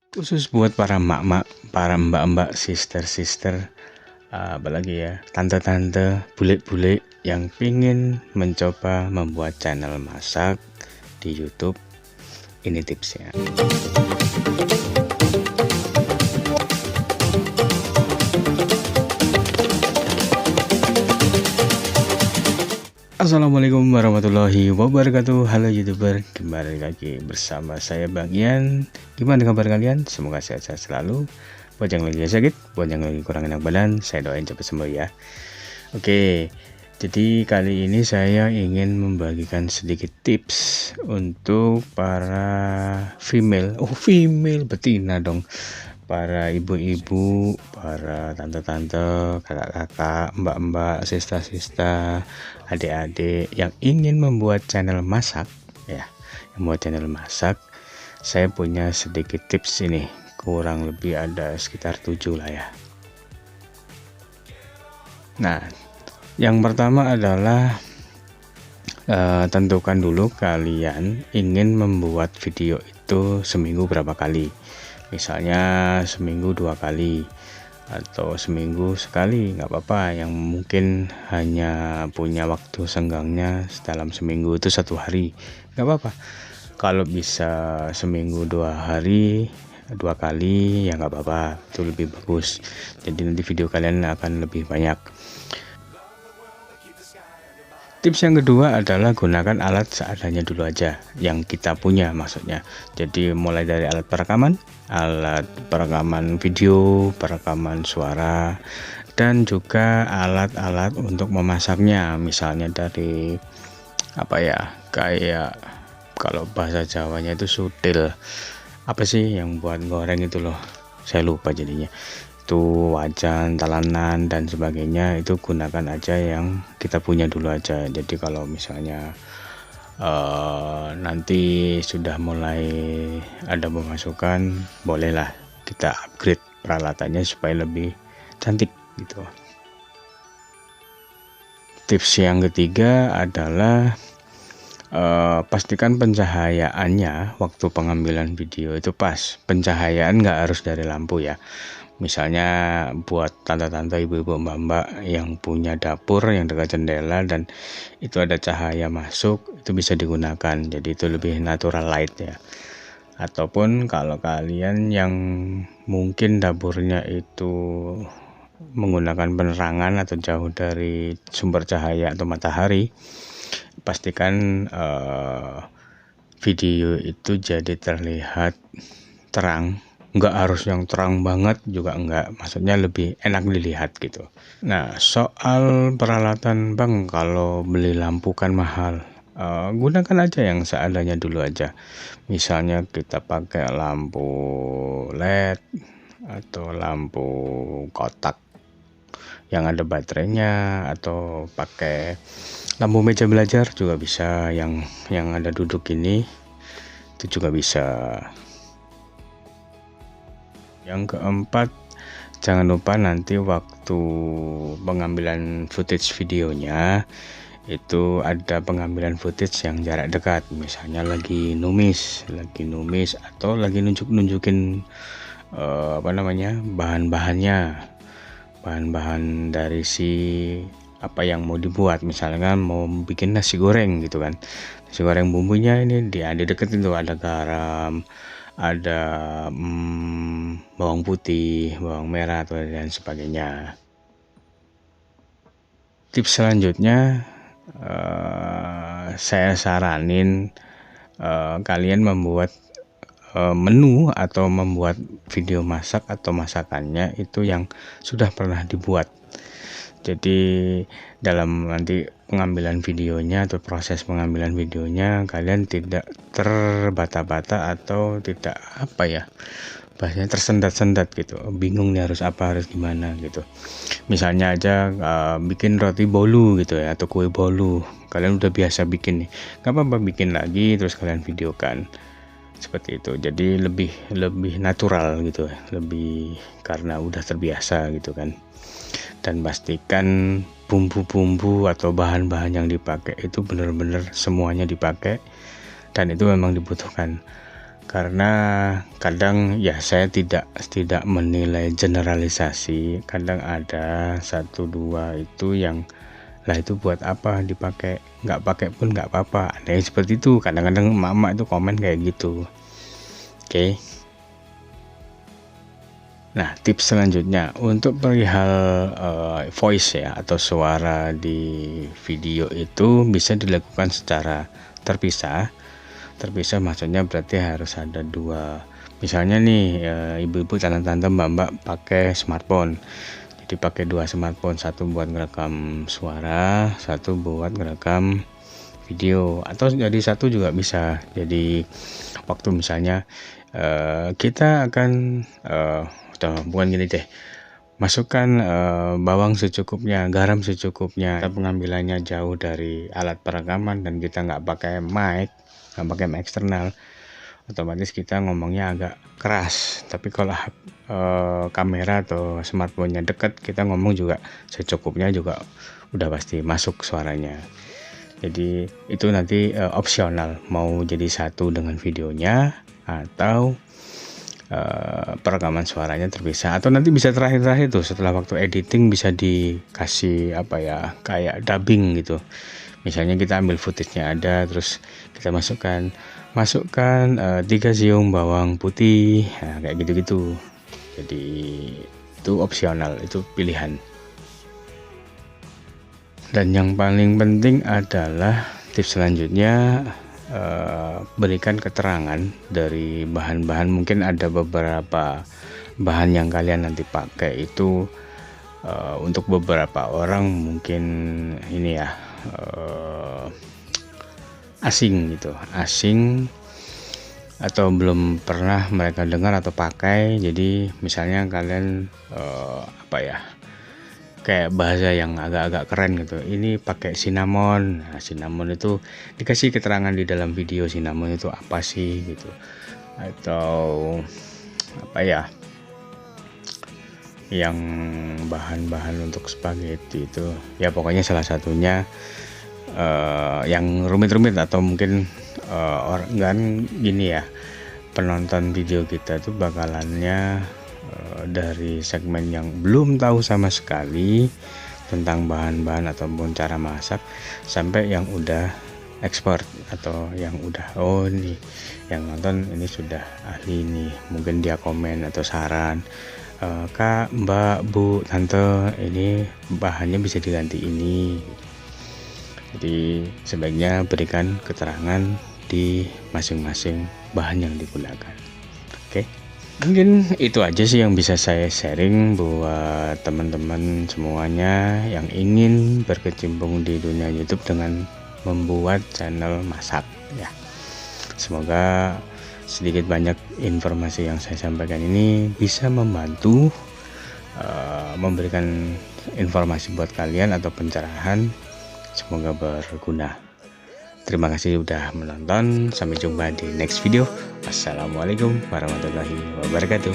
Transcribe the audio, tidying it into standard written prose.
Khusus buat para emak-emak, para mbak-mbak, sister-sister, apalagi ya, tante-tante, bule-bule yang pingin mencoba membuat channel masak di YouTube. Ini tipsnya. Assalamualaikum warahmatullahi wabarakatuh. Halo YouTuber, kembali lagi bersama saya Bang Ian. Gimana kabar kalian? Semoga sehat-sehat selalu. Buat yang lagi sakit, buat yang lagi kurang enak badan, saya doain cepat sembuh ya. Oke, jadi kali ini saya ingin membagikan sedikit tips untuk para female, female betina dong, para ibu-ibu, para tante-tante, kakak-kakak, mbak-mbak, sista-sista, adik-adik yang ingin membuat channel masak ya, yang membuat channel masak. Saya punya sedikit tips ini, kurang lebih ada sekitar 7 lah ya. Nah, yang pertama adalah tentukan dulu kalian ingin membuat video itu seminggu berapa kali. Misalnya seminggu 2 kali atau seminggu sekali, nggak apa-apa. Yang mungkin hanya punya waktu senggangnya dalam seminggu itu 1 hari, nggak apa-apa. Kalau bisa seminggu 2 hari 2 kali ya nggak apa-apa, itu lebih bagus. Jadi nanti video kalian akan lebih banyak. Tips yang kedua adalah gunakan alat seadanya dulu aja, yang kita punya maksudnya. Jadi mulai dari alat perekaman video, perekaman suara, dan juga alat-alat untuk memasaknya. Misalnya dari kayak kalau bahasa Jawanya itu sutil. Apa sih yang buat goreng itu loh? Saya lupa jadinya. Itu wajan, talanan dan sebagainya, itu gunakan aja yang kita punya dulu aja. Jadi kalau misalnya nanti sudah mulai ada pemasukan, bolehlah kita upgrade peralatannya supaya lebih cantik gitu. Tips yang ketiga adalah pastikan pencahayaannya waktu pengambilan video itu pas. Pencahayaan nggak harus dari lampu ya. Misalnya buat tante-tante, ibu-ibu, mbak-mbak yang punya dapur yang dekat jendela dan itu ada cahaya masuk, itu bisa digunakan. Jadi itu lebih natural light ya. Ataupun kalau kalian yang mungkin dapurnya itu menggunakan penerangan atau jauh dari sumber cahaya atau matahari, pastikan video itu jadi terlihat terang. Nggak harus yang terang banget juga enggak, maksudnya lebih enak dilihat gitu. Nah, soal peralatan Bang, kalau beli lampu kan mahal, gunakan aja yang seadanya dulu aja. Misalnya kita pakai lampu LED atau lampu kotak yang ada baterainya, atau pakai lampu meja belajar juga bisa, yang ada duduk ini itu juga bisa. Yang keempat, jangan lupa nanti waktu pengambilan footage videonya itu ada pengambilan footage yang jarak dekat, misalnya lagi numis atau lagi nunjukin bahan-bahan dari si apa yang mau dibuat. Misalnya mau bikin nasi goreng gitu kan, nasi goreng bumbunya ini di deket itu ada garam, ada bawang putih, bawang merah dan sebagainya. Tips selanjutnya, saya saranin kalian membuat menu atau membuat video masak atau masakannya itu yang sudah pernah dibuat. Jadi dalam nanti pengambilan videonya atau proses pengambilan videonya, kalian tidak terbata-bata atau tidak bahasanya tersendat-sendat gitu, bingung nih harus gimana gitu. Misalnya aja bikin roti bolu gitu ya, atau kue bolu, kalian udah biasa bikin nih, gak apa-apa bikin lagi terus kalian videokan seperti itu. Jadi lebih natural gitu, lebih karena udah terbiasa gitu kan. Dan pastikan bumbu-bumbu atau bahan-bahan yang dipakai itu benar-benar semuanya dipakai dan itu memang dibutuhkan. karena kadang ya saya tidak menilai generalisasi, kadang ada satu dua itu yang lah itu buat apa dipakai, nggak pakai pun nggak apa-apa, ada yang seperti itu. Kadang-kadang emak-emak itu komen kayak gitu. Oke. Nah, tips selanjutnya untuk perihal voice ya atau suara di video itu bisa dilakukan secara terpisah. Terpisah maksudnya berarti harus ada dua. Misalnya nih ibu-ibu, tante-tante, mbak-mbak pakai smartphone. Jadi pakai dua smartphone, satu buat ngerekam suara, satu buat ngerekam video, atau jadi satu juga bisa. Jadi waktu misalnya kita akan bukan gini deh, masukkan bawang secukupnya, garam secukupnya, pengambilannya jauh dari alat perekaman dan kita nggak pakai mic, nggak pakai mic eksternal, otomatis kita ngomongnya agak keras. Tapi kalau kamera atau smartphone-nya dekat, kita ngomong juga secukupnya juga udah pasti masuk suaranya. Jadi itu nanti opsional, mau jadi satu dengan videonya atau perekaman suaranya terpisah, atau nanti bisa terakhir tuh setelah waktu editing bisa dikasih apa ya, kayak dubbing gitu. Misalnya kita ambil footage-nya ada, terus kita masukkan 3 siung bawang putih, nah, kayak gitu-gitu. Jadi itu opsional, itu pilihan. Dan yang paling penting adalah tips selanjutnya, berikan keterangan dari bahan-bahan. Mungkin ada beberapa bahan yang kalian nanti pakai itu untuk beberapa orang mungkin ini ya asing gitu, asing atau belum pernah mereka dengar atau pakai. Jadi misalnya kalian apa ya, kayak bahasa yang agak-agak keren gitu, ini pakai cinnamon. Nah, cinnamon itu dikasih keterangan di dalam video, cinnamon itu apa sih gitu. Atau apa ya, yang bahan-bahan untuk spaghetti itu ya, pokoknya salah satunya yang rumit-rumit, atau mungkin orang kan gini ya, penonton video kita tuh bakalannya dari segmen yang belum tahu sama sekali tentang bahan-bahan ataupun cara masak, sampai yang udah expert atau yang udah nih yang nonton ini sudah ahli nih, mungkin dia komen atau saran, Kak, Mbak, Bu, Tante, ini bahannya bisa diganti ini. Jadi sebaiknya berikan keterangan di masing-masing bahan yang digunakan. Oke. Mungkin itu aja sih yang bisa saya sharing buat teman-teman semuanya yang ingin berkecimpung di dunia YouTube dengan membuat channel masak ya. Semoga sedikit banyak informasi yang saya sampaikan ini bisa membantu memberikan informasi buat kalian atau pencerahan. Semoga berguna. Terima kasih sudah menonton. Sampai jumpa di next video. Wassalamualaikum warahmatullahi wabarakatuh.